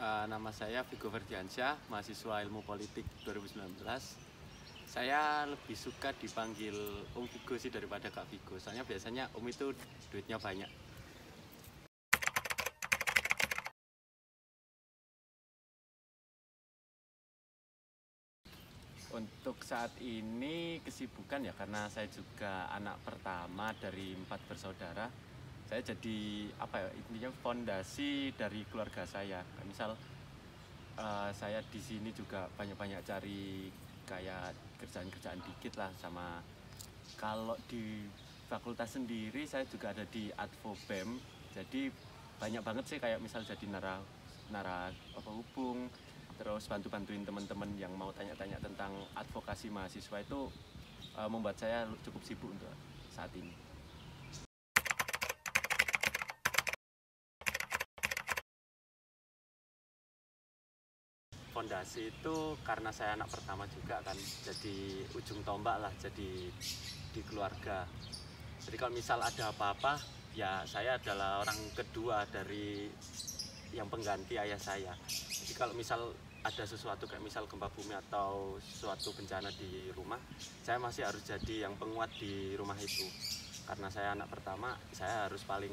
Nama saya Vigo Ferdiansyah, mahasiswa Ilmu Politik 2019. Saya lebih suka dipanggil Om Vigo sih daripada Kak Vigo. Soalnya biasanya Om itu duitnya banyak. Untuk saat ini kesibukan ya, karena saya juga anak pertama dari 4 bersaudara. Saya jadi intinya fondasi dari keluarga saya. Misal saya di sini juga banyak-banyak cari kayak kerjaan-kerjaan dikit lah. Sama kalau di fakultas sendiri saya juga ada di Advo BEM. Jadi banyak banget sih, kayak misal jadi hubung, terus bantu-bantuin teman-teman yang mau tanya-tanya tentang advokasi mahasiswa. Itu membuat saya cukup sibuk untuk saat ini. Fondasi itu karena saya anak pertama juga kan, jadi ujung tombak lah, jadi di keluarga. Jadi kalau misal ada apa-apa, ya saya adalah orang kedua dari yang pengganti ayah saya. Jadi kalau misal ada sesuatu kayak misal gempa bumi atau suatu bencana di rumah, saya masih harus jadi yang penguat di rumah itu. Karena saya anak pertama, saya harus paling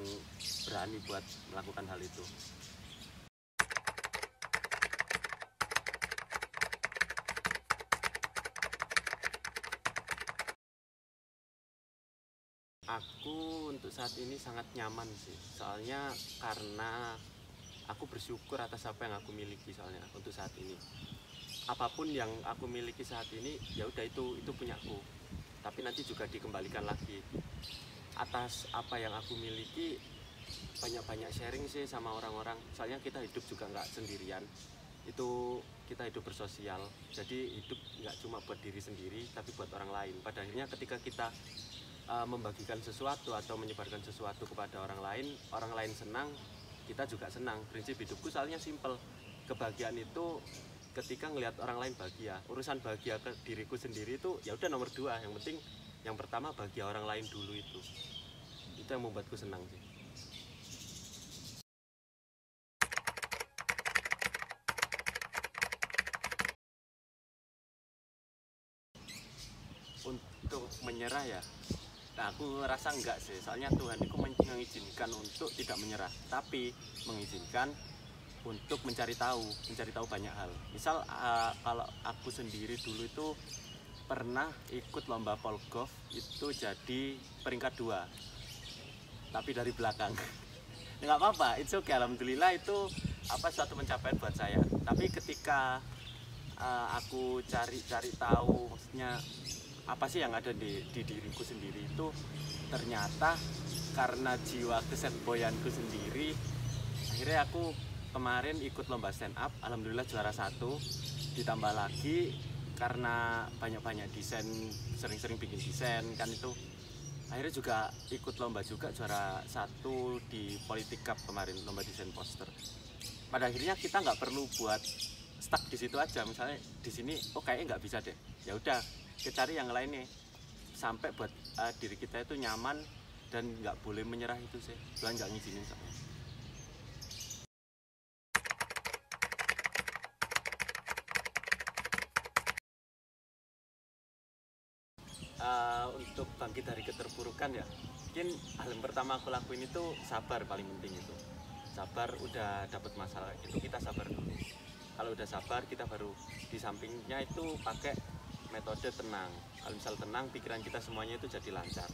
berani buat melakukan hal itu. Aku untuk saat ini sangat nyaman sih, soalnya karena aku bersyukur atas apa yang aku miliki. Soalnya untuk saat ini, apapun yang aku miliki saat ini, ya udah itu punyaku. Tapi nanti juga dikembalikan lagi. Atas apa yang aku miliki, banyak-banyak sharing sih sama orang-orang. Soalnya kita hidup juga nggak sendirian. Itu kita hidup bersosial. Jadi hidup nggak cuma buat diri sendiri, tapi buat orang lain. Pada akhirnya ketika kita membagikan sesuatu atau menyebarkan sesuatu kepada orang lain senang, kita juga senang. Prinsip hidupku soalnya simple. Kebahagiaan itu ketika ngelihat orang lain bahagia. Urusan bahagia ke diriku sendiri itu ya udah nomor 2. Yang penting yang pertama bahagia orang lain dulu. Itu yang membuatku senang sih. Untuk menyerah ya, nah aku rasa enggak sih. Soalnya Tuhan itu mengizinkan untuk tidak menyerah, tapi mengizinkan untuk mencari tahu banyak hal. Misal kalau aku sendiri dulu itu pernah ikut lomba pole golf, itu jadi peringkat 2, tapi dari belakang. Nggak apa-apa, itu oke, alhamdulillah. Itu suatu pencapaian buat saya. Tapi ketika aku cari tahu, maksudnya apa sih yang ada di diriku sendiri, itu ternyata karena jiwa keset boyanku sendiri, akhirnya aku kemarin ikut lomba stand up, alhamdulillah juara 1. Ditambah lagi karena banyak-banyak desain, sering-sering bikin desain kan, itu akhirnya juga ikut lomba juga, juara 1 di Politik Cup kemarin, lomba desain poster. Pada akhirnya kita nggak perlu buat stuck di situ aja. Misalnya di sini kayaknya nggak bisa deh, ya udah kita cari yang lainnya, sampai buat diri kita itu nyaman dan nggak boleh menyerah. Itu sih Tuhan nggak ngizinin soalnya. Untuk bangkit dari keterpurukan ya, mungkin hal yang pertama aku lakuin itu sabar. Paling penting itu sabar. Udah dapet masalah itu kita sabar dulu. Kalau udah sabar, kita baru di sampingnya itu pakai metode tenang. Kalau misal tenang, pikiran kita semuanya itu jadi lancar.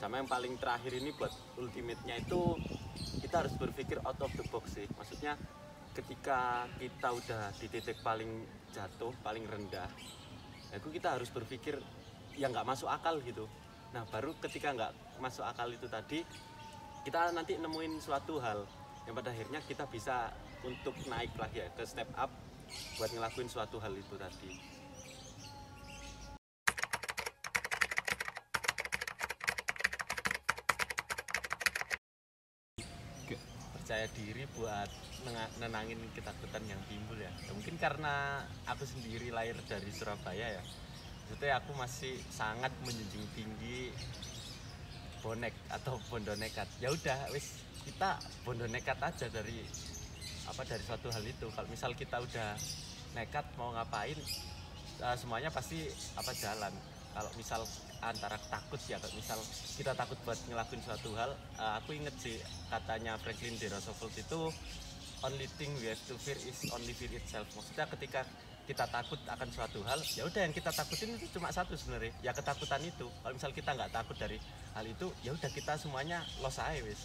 Sama yang paling terakhir ini buat ultimate-nya itu, kita harus berpikir out of the box sih. Maksudnya ketika kita udah di titik paling jatuh, paling rendah, itu kita harus berpikir yang nggak masuk akal gitu. Nah baru ketika nggak masuk akal itu tadi, kita nanti nemuin suatu hal yang pada akhirnya kita bisa untuk naik lagi ya, ke step up buat ngelakuin suatu hal itu tadi. Percaya diri buat nenangin ketakutan yang timbul ya. Mungkin karena aku sendiri lahir dari Surabaya ya, maksudnya aku masih sangat menjunjung tinggi bonek atau bondo nekat. Ya udah wis, kita bondo nekat aja dari dari suatu hal itu. Kalau misal kita udah nekat mau ngapain, semuanya pasti jalan. Kalau misal antara takut ya, kalau misal kita takut buat ngelakuin suatu hal, aku inget sih katanya Franklin D. Roosevelt itu, only thing we have to fear is only fear itself. Maksudnya ketika kita takut akan suatu hal, ya udah yang kita takutin itu cuma satu sebenarnya, ya ketakutan itu. Kalau misal kita nggak takut dari hal itu, ya udah kita semuanya los aja wis.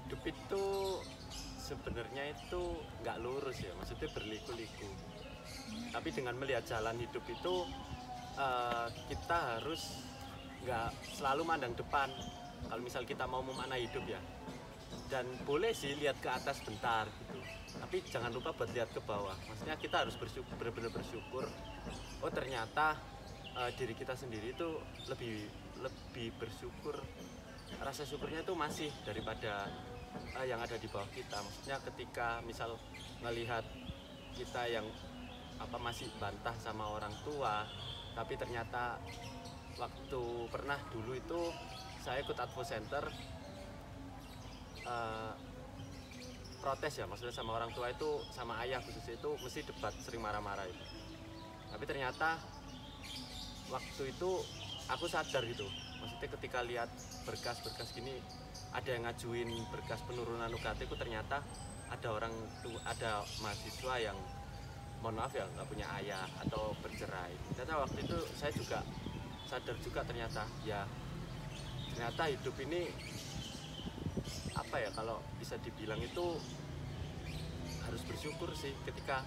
Hidup itu sebenarnya itu nggak lurus ya, maksudnya berliku-liku. Tapi dengan melihat jalan hidup itu, kita harus nggak selalu mandang depan. Kalau misal kita mau memaknai hidup ya, dan boleh sih lihat ke atas bentar gitu, tapi jangan lupa buat lihat ke bawah. Maksudnya kita harus bersyukur, benar-benar bersyukur. Oh ternyata diri kita sendiri itu lebih bersyukur. Rasa syukurnya itu masih daripada yang ada di bawah kita. Maksudnya ketika misal melihat kita yang masih bantah sama orang tua, tapi ternyata waktu pernah dulu itu saya ikut Advo Center, protes ya, maksudnya sama orang tua itu, sama ayah khususnya itu mesti debat, sering marah-marah itu. Tapi ternyata waktu itu aku sadar gitu, maksudnya ketika lihat berkas-berkas gini, ada yang ngajuin berkas penurunan UKT, itu ternyata ada mahasiswa yang mohon maaf ya nggak punya ayah atau bercerai. Ternyata waktu itu saya juga sadar juga ternyata hidup ini kalau bisa dibilang itu harus bersyukur sih. Ketika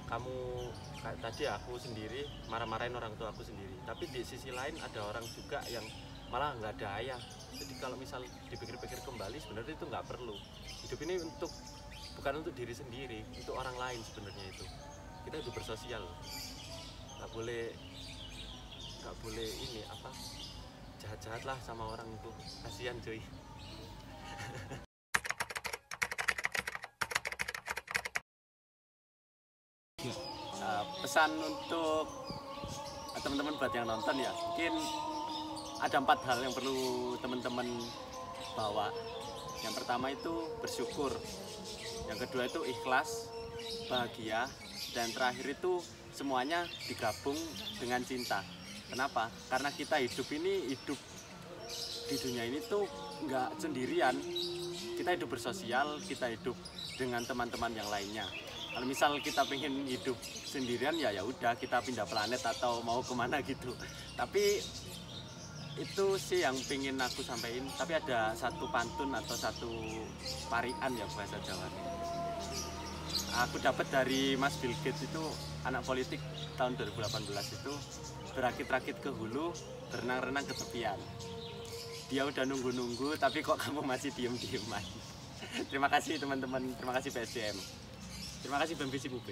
kamu kayak tadi aku sendiri marah-marahin orang tua aku sendiri, tapi di sisi lain ada orang juga yang malah nggak ada ayah. Jadi kalau misal dipikir-pikir kembali, sebenarnya itu nggak perlu. Hidup ini bukan untuk diri sendiri, untuk orang lain sebenarnya itu. Kita hidup bersosial, nggak boleh ini jahat-jahat lah sama orang itu, kasihan cuy. Pesan untuk teman-teman buat yang nonton ya, mungkin ada 4 hal yang perlu teman-teman bawa. Yang pertama itu bersyukur, yang kedua itu ikhlas, bahagia, dan terakhir itu semuanya digabung dengan cinta. Kenapa? Karena kita hidup di dunia ini tuh nggak sendirian. Kita hidup bersosial, kita hidup dengan teman-teman yang lainnya. Kalau misal kita pengen hidup sendirian ya udah kita pindah planet atau mau kemana gitu. Tapi itu sih yang pengen aku sampaikan. Tapi ada satu pantun atau satu parian ya bahasa Jawa. Aku dapat dari Mas Bill Gates itu, anak politik tahun 2018 itu, berakit-rakit ke hulu, berenang-renang ke tepian. Dia udah nunggu-nunggu, tapi kok kamu masih diem-dieman. Terima kasih teman-teman, terima kasih PSDM. Terima kasih BEM Visip UB.